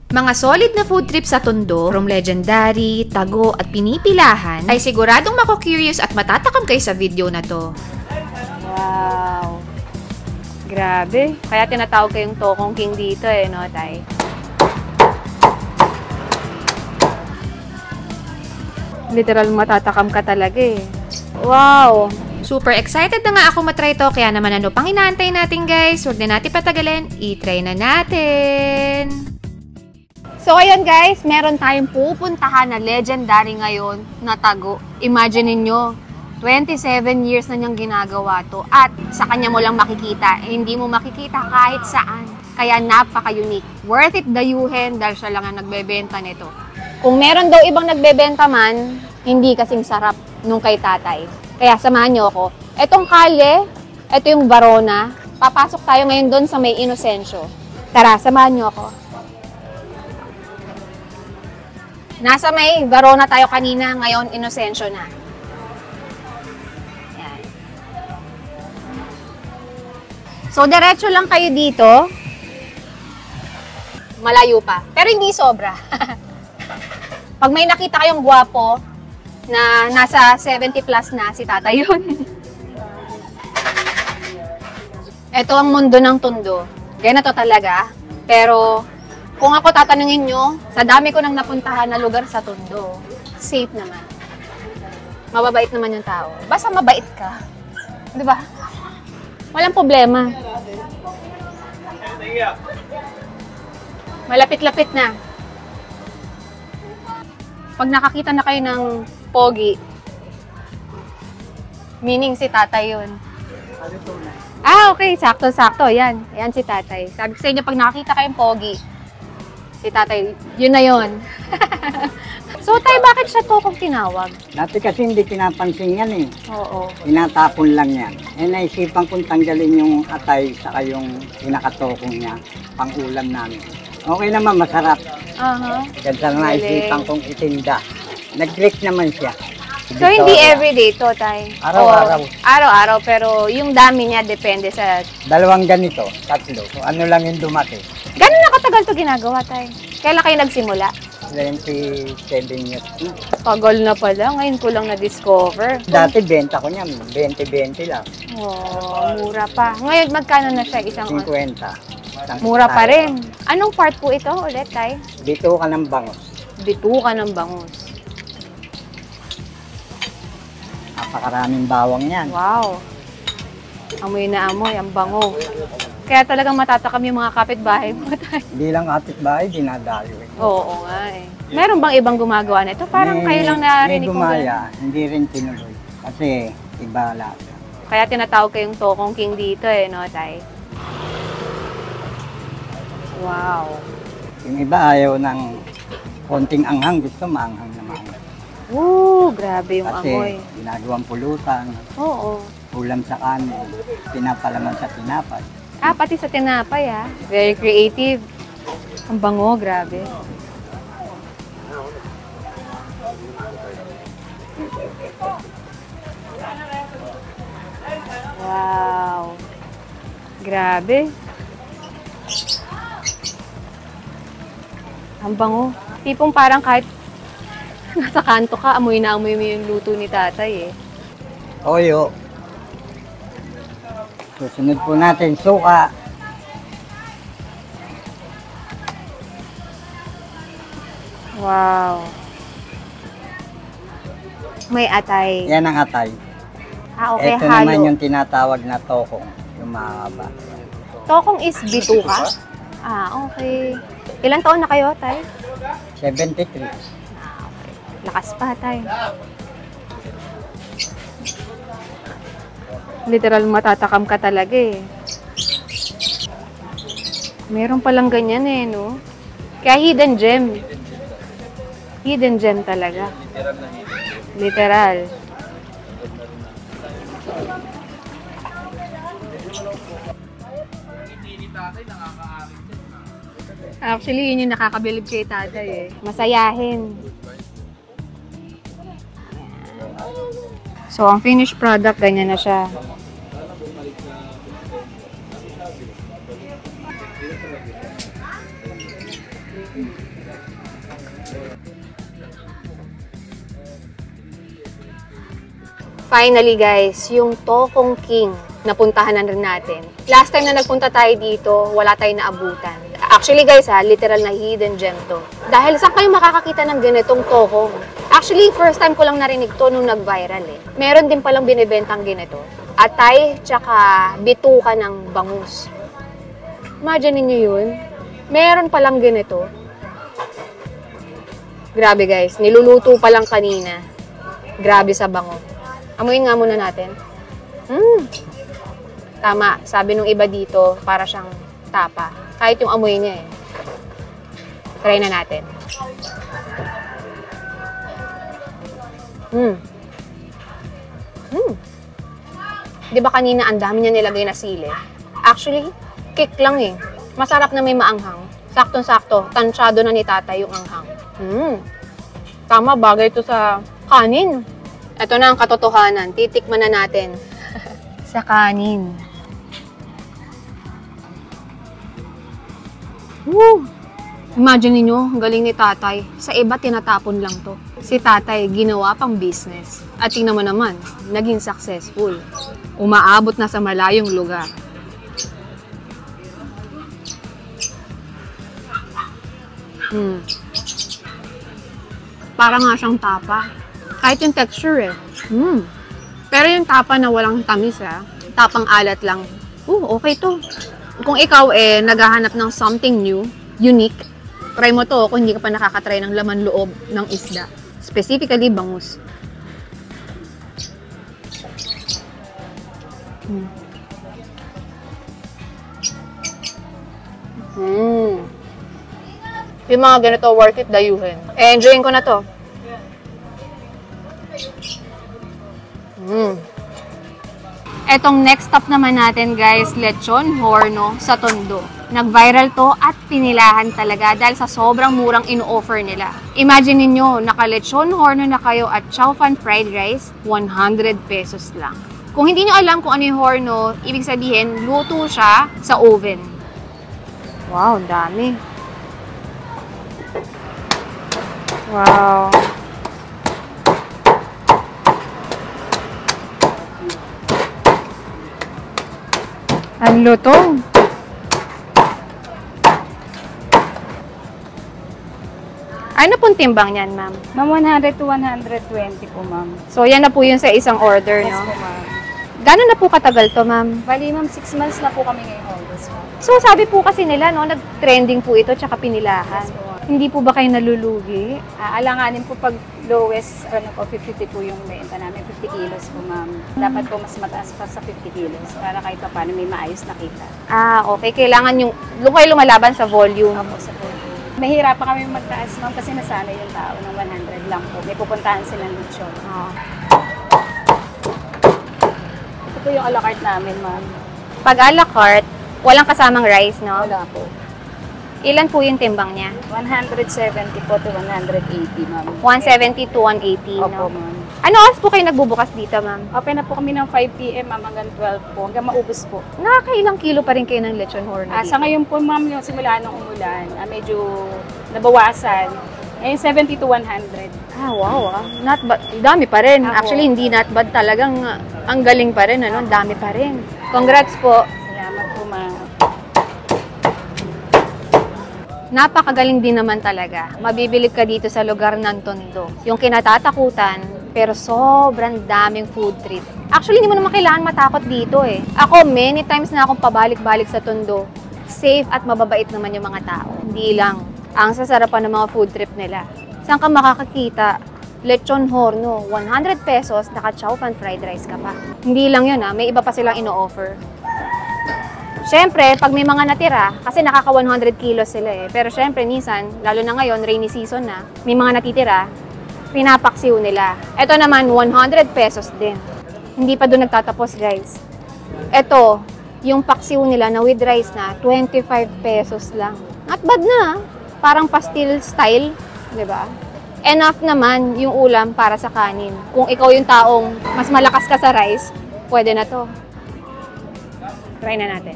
Mga solid na food trip sa Tondo, from legendary, tago at pinipilahan, ay siguradong mako-curious at matatakam kayo sa video na to. Wow! Grabe. Kaya tinatawag kayong Tokong King dito eh, no, Tay? Literal matatakam ka talaga eh. Wow! Super excited na nga ako matry to, kaya naman ano pang inaantay natin guys? Huwag na natin patagalin, i-try na natin! So, ayan guys, meron tayong pupuntahan na legendary ngayon na tago. Imagine niyo 27 years na niyang ginagawa to at sa kanya mo lang makikita. Hindi mo makikita kahit saan. Kaya napaka-unique. Worth it dayuhin dahil siya lang ang nagbebenta nito. Kung meron daw ibang nagbebenta man, hindi kasing sarap nung kay tatay. Kaya samahan niyo ako. Etong kalye, ito yung Barona. Papasok tayo ngayon doon sa may Inocencio. Tara, samahan niyo ako. Nasa may Barona tayo kanina, ngayon Inocencio na. Yan. So, diretso lang kayo dito. Malayo pa. Pero hindi sobra. Pag may nakita kayong gwapo na nasa 70 plus na, si tata yun. Ito ang mundo ng Tondo. Ganito talaga. Pero kung ako tatanungin nyo, sa dami ko nang napuntahan na lugar sa Tondo, safe naman. Mababait naman yung tao. Basta mabait ka. Di ba? Walang problema. Malapit-lapit na. Pag nakakita na kayo ng pogi, meaning si tatay yun. Ah, okay. Sakto-sakto. Yan. Yan si tatay. Sabi ko sa inyo, pag nakakita kayong pogi, si tatay, yun na yun. So, tay, bakit siya Tokong tinawag? Dati kasi hindi pinapansin yan eh. Oo. Tinatapon lang yan. Eh, naisipan kong tanggalin yung atay saka yung pinakatokong niya, pang-ulam namin. Okay naman, masarap. Kaya naisipan kong itinda. Nag-click naman siya. So, hindi everyday to, tay? Araw-araw. Araw-araw, pero yung dami niya depende sa... Dalawang ganito, tatlo. So, ano lang yung dumaki. Gano'n na katagal to ginagawa, tay? Kailan kayo nagsimula? 27 years. Tagal na pala. Ngayon ko lang na-discover. Dati, benta ko niya. 20-20 lang. Oh, mura pa. Ngayon, magkano na siya? Isang 50. Mura pa rin. Anong part po ito ulit, tay? Dito ka ng bangos. Bituka ng bangus. Napakaraming bawang yan. Wow. Amoy na amoy, ang bango. Kaya talagang matatakam yung mga kapitbahay mo, tay. Hindi lang kapitbahay, dinadayo eh. Oo nga eh. Meron bang ibang gumagawa nito? Parang kayo lang narinig ko. May gumaya, hindi rin tinuloy. Kasi iba lahat. Kaya tinatawag kayong Tokong King dito eh, no, tay? Wow. Yung iba ayaw ng konting anghang, gusto maanghang naman. Ooh, grabe yung Kasi amoy. ginagawang pulutan, Oo. ulam sa kanin, pinapalaman sa tinapay. Ah, pati sa tinapay ah. Very creative. Ang bango, grabe. Wow. Grabe. Ang bango. Tipong parang kahit nasa kanto ka, amoy na amoy mo yung luto ni tatay eh. Toyo. Susunod po natin, suka. Wow. May atay. Yan ang atay. Ah, okay, Ito halo. naman yung tinatawag na tokong, yung mahaba. Tokong is bituka? Ah, okay. Ilang taon na kayo, tay? 73. Ah, okay. Lakas pa, tay. Literal matatakam ka talaga eh. Meron palang ganyan eh, no? Kaya hidden gem. Hidden gem talaga. Literal. Actually, yun yung nakakabilib kay tatay eh. Masayahin. So, ang finished product, ganyan na siya. Finally guys, yung Tokong King, napuntahan na rin natin. Last time na nagpunta tayo dito, wala tayong naabutan. Actually guys literal na hidden gem to. Dahil saan kayo makakakita ng ganitong tokong? Actually, first time ko lang narinig to nung nag-viral eh. Meron din palang binibentang ganito. Atay, tsaka bituka ng bangus. Imagine niyo yun. Meron palang ganito. Grabe guys, niluluto pa lang kanina. Grabe sa bango. Amuin nga muna natin. Tama, sabi nung iba dito, para siyang tapa. Kahit yung amoy niya eh. Try na natin. Di ba kanina ang dami niya nilagay na sili? Actually, kick lang eh. Masarap na may maanghang. Saktong-sakto, tansyado na ni tatay yung anghang. Tama, bagay ito sa kanin. Ito na ang katotohanan. Titikman na natin. Sa kanin. Woo! Imagine niyo, ang galing ni tatay. Sa iba, tinatapon lang to. Si tatay, ginawa pang business. At tingnan mo naman, naging successful. Umaabot na sa malayong lugar. Parang nga siyang tapa. Kahit yung texture eh. Pero yung tapa na walang tamis tapang alat lang. Okay to. Kung ikaw naghahanap ng something new, unique, try mo to kung hindi ka pa nakakatry ng laman loob ng isda. Specifically, bangus. Yung mga ganito, worth it dayuhin. Enjoyin ko na to. Etong next stop naman natin guys, lechon horno sa Tondo. Nag-viral to at pinilahan talaga dahil sa sobrang murang ino-offer nila. Imagine niyo, naka-lechon horno na kayo at chow fan fried rice, 100 pesos lang. Kung hindi nyo alam kung ano yung horno, ibig sabihin, luto siya sa oven. Wow, dami. Wow. Ang lutong. Ano pong timbang niyan, ma'am? Ma'am, 100 to 120 po, ma'am. So, yan na po yun sa isang order, Yes no? po, ma'am. Gano'n na po katagal to, ma'am? Bali, ma'am, 6 months na po kami ngayong August, ma'am. So, sabi po kasi nila, no, nag-trending po ito, tsaka pinilahan. Yes po, ma'am. Hindi po ba kayo nalulugi? Alanganin po pag lowest, 50 po yung benta namin, 50 kilos po, ma'am. Dapat po mas mataas pa sa 50 kilos para kahit pa paano may maayos na kita. Okay. Kailangan yung, kayo lumalaban sa volume. Opo, sa po. Mahirapan kami magtaas, ma'am, kasi nasanay yung tao ng 100 lang po. May pupuntahan silang lechon. Ito po yung a la carte namin, ma'am. Pag a la carte, walang kasamang rice, no? Wala po. Ilan po yung timbang niya? 170 po to 180, ma'am. 170 to 180, Opo, no? ma'am. Ano oras po kayo nagbubukas dito, ma'am? Open na po kami ng 5 p.m. ma'am hanggang 12 po, hanggang maubos po. Nakakailang kilo pa rin kayo ng lechon horno dito? Sa ngayon po, ma'am, yung simula nung umulan, medyo nabawasan. Ngayon, 70 to 100. Wow. Not bad. Dami pa rin. Ako. Actually, hindi not bad. Talagang ang galing pa rin. Ang dami pa rin. Congrats po. Salamat po, ma'am. Napakagaling din naman talaga. Mabibilib ka dito sa lugar ng Tondo. Yung kinatatakutan, pero sobrang daming food trip. Actually, hindi mo naman kailangan matakot dito eh. Ako, many times na akong pabalik-balik sa Tondo. Safe at mababait naman yung mga tao. Hindi lang. Ang sasarapan ng mga food trip nila. Saan ka makakakita? Lechon horno, 100 pesos, naka-chow fan fried rice ka pa. Hindi lang yun may iba pa silang ino-offer. Siyempre, pag may mga natira, kasi nakaka 100 kilos sila Pero siyempre, minsan, lalo na ngayon, rainy season na, may mga natitira, pinapaksiw nila. Ito naman, 100 pesos din. Hindi pa doon nagtatapos, guys. Ito, yung paksiw nila na with rice na, 25 pesos lang. Not bad na, parang pastil style, di ba? Enough naman yung ulam para sa kanin. Kung ikaw yung taong mas malakas ka sa rice, pwede na to. Try na natin.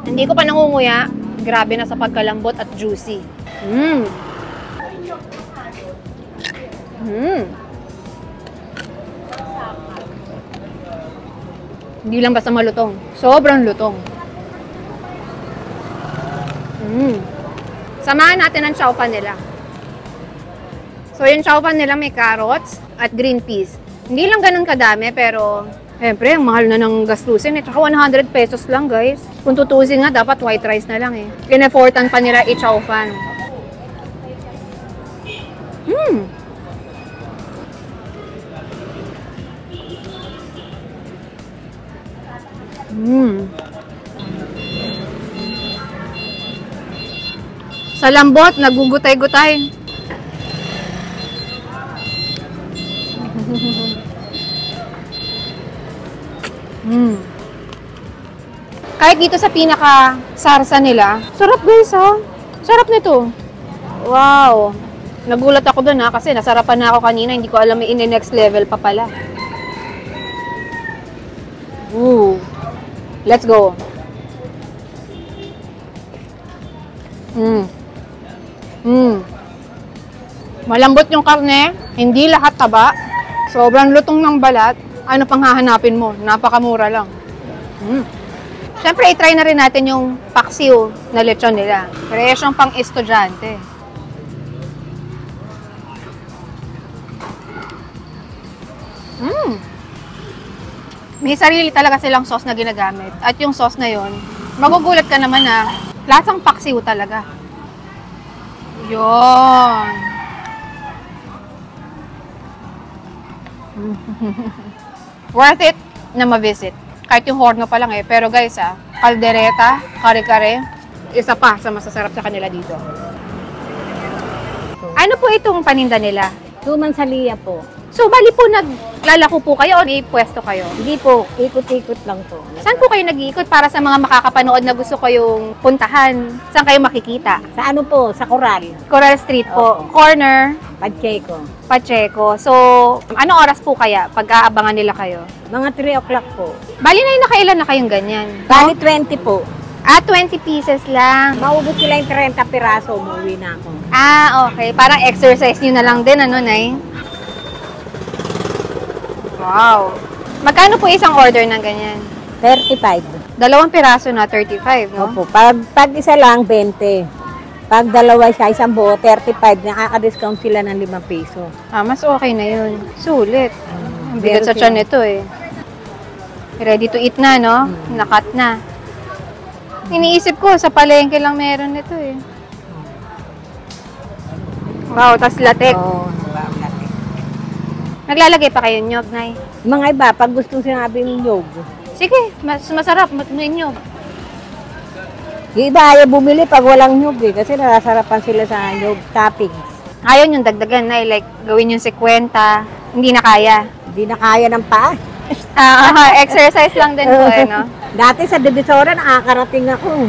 Hindi ko pa nangunguya. Grabe na sa pagkalambot at juicy. Hindi lang basta malutong. Sobrang lutong. Samahan natin ang chow fan nila. So, yung chow fan nila may carrots at green peas. Hindi lang ganun kadami, pero siyempre, ang mahal na ng gastusin. Tsaka 100 pesos lang, guys. Kung tutusin nga, dapat white rice na lang eh. In-effortan pa nila i-chow fan. Sa lambot, nagugutay-gutay. Kahit dito sa pinaka-sarsa nila, sarap guys ha. Sarap nito. Wow. Nagulat ako dun ha, kasi nasarapan na ako kanina. Hindi ko alam may in-next level pa pala. Ooh. Let's go. Malambot yung karne, hindi lahat taba. Sobrang lutong ng balat. Ano pang hahanapin mo? Napakamura lang. Siyempre, i-try na rin natin yung paksiw na lechon nila. Presyong pang estudyante. May sarili talaga silang sauce na ginagamit. At yung sauce na yon, magugulat ka naman na lasang paksiw talaga. Yun. Worth it na ma-visit. Kahit yung horno pa lang eh. Pero guys kaldereta, kare-kare, isa pa sa masasarap sa kanila dito. Ano po itong paninda nila? Suman Salia po. So, bali po naglalako po kayo o may pwesto kayo? Hindi po, ikot-ikot lang po. Saan po kayo nag-iikot para sa mga makakapanood na gusto kayong puntahan? Saan kayo makikita? Sa ano po? Sa Coral. Coral Street po. Opo. Corner, Pacheco. Pacheco. So, anong oras po kaya pag aabangan nila kayo? Mga 3 o'clock po. Bali na nakailan na kayong ganyan? Bali 20 po. 20 pieces lang. Maubos sila yung 30 piraso, umuwi na ako. Okay. Parang exercise nyo na lang din, ano, Nay? Wow. Magkano po isang order ng ganyan? 35. 2 piraso na, 35, no? Opo. Pag isa lang, 20. Pag dalawa siya, isang buo, 35. Nakaka-discount sila ng 5 peso. Mas okay na yun. Sulit. Ang bigat sa tiyan nito eh. Ready to eat na, no? Nakat na. Iniisip ko, sa palengke lang meron nito eh. Wow, tas latek. Oo. Naglalagay pa kayo nyog, Nay? Mga iba, pag gusto sinabing nyog. Sige, masarap. Nyog. Yung iba ayaw bumili pag walang nyog eh. Kasi nasarapan sila sa nyog toppings. Ayaw yung dagdagan, Nay. Like, gawin yung 50. Hindi na kaya. Hindi na kaya ng paa. Exercise lang din po eh, no? Dati sa Divisoria, nakakarating ako.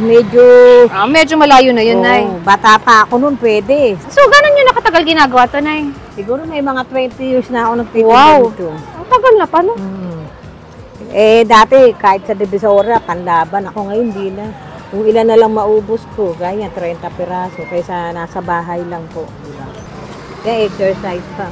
Medyo malayo na yun, Nay. Bata pa ako noon, pwede. So, ganun yung nakatagal ginagawa to, Nay? Siguro may mga 20 years na ako nagtitinda Wow. dito. Ang tagal na pa, no? Dati, kahit sa Divisoria, panlaban ako. Ngayon, hindi na. Kung ilan na lang maubos ko, ganyan, 30 piraso. Kaysa nasa bahay lang po. Diba? Kaya exercise pa.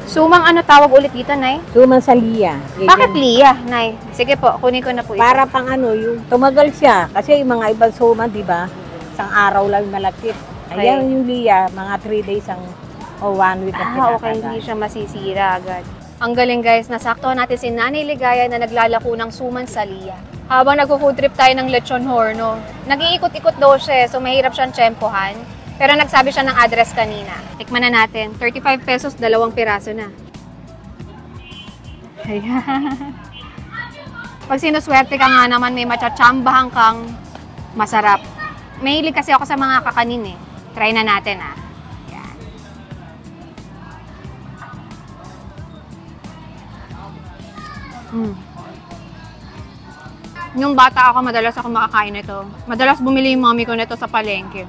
Sumang ano tawag ulit dito, Nay? Suman Salia. Bakit Lia, Nay? Sige po, kunin ko na po ito. Para pang ano, yung tumagal siya. Kasi yung mga ibang suman, di ba? Isang araw lang malakit. Ayan yung Lia, mga 3 days o 1 week ang Okay, hindi siya masisira agad. Ang galing guys, nasakto natin si Nanay Ligaya na naglalako ng suman sa Lia. Habang nagpo-food trip tayo ng lechon horno, nag-iikot-ikot daw siya, so mahirap siyang tsempohan. Pero nagsabi siya ng address kanina. Tikman na natin. 35 pesos, 2 piraso na. Ayan. Pag sinuswerte ka nga naman, may matsatsambahan kang masarap. Mahilig kasi ako sa mga kakanin eh. Try na natin Yan. Nung bata ako, madalas ako makakain nito. Madalas bumili yung mami ko nito sa palengke.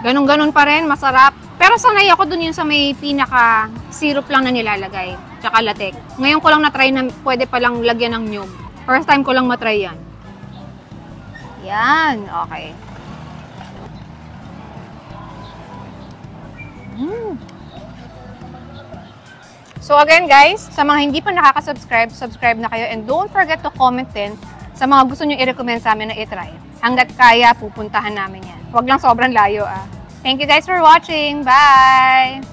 Ganon-ganon pa rin, masarap. Pero sanay ako dun yun sa may pinaka-syrup lang na nilalagay. Tsaka latek. Ngayon ko lang na-try na pwede palang lagyan ng nyug. First time ko lang matry yan. Yan, okay. So again guys, sa mga hindi pa nakaka-subscribe, subscribe na kayo and don't forget to comment din sa mga gusto nyo i-recommend sa amin na i-try. Hanggat kaya, pupuntahan namin yan. Huwag lang sobrang layo ah. Thank you guys for watching. Bye!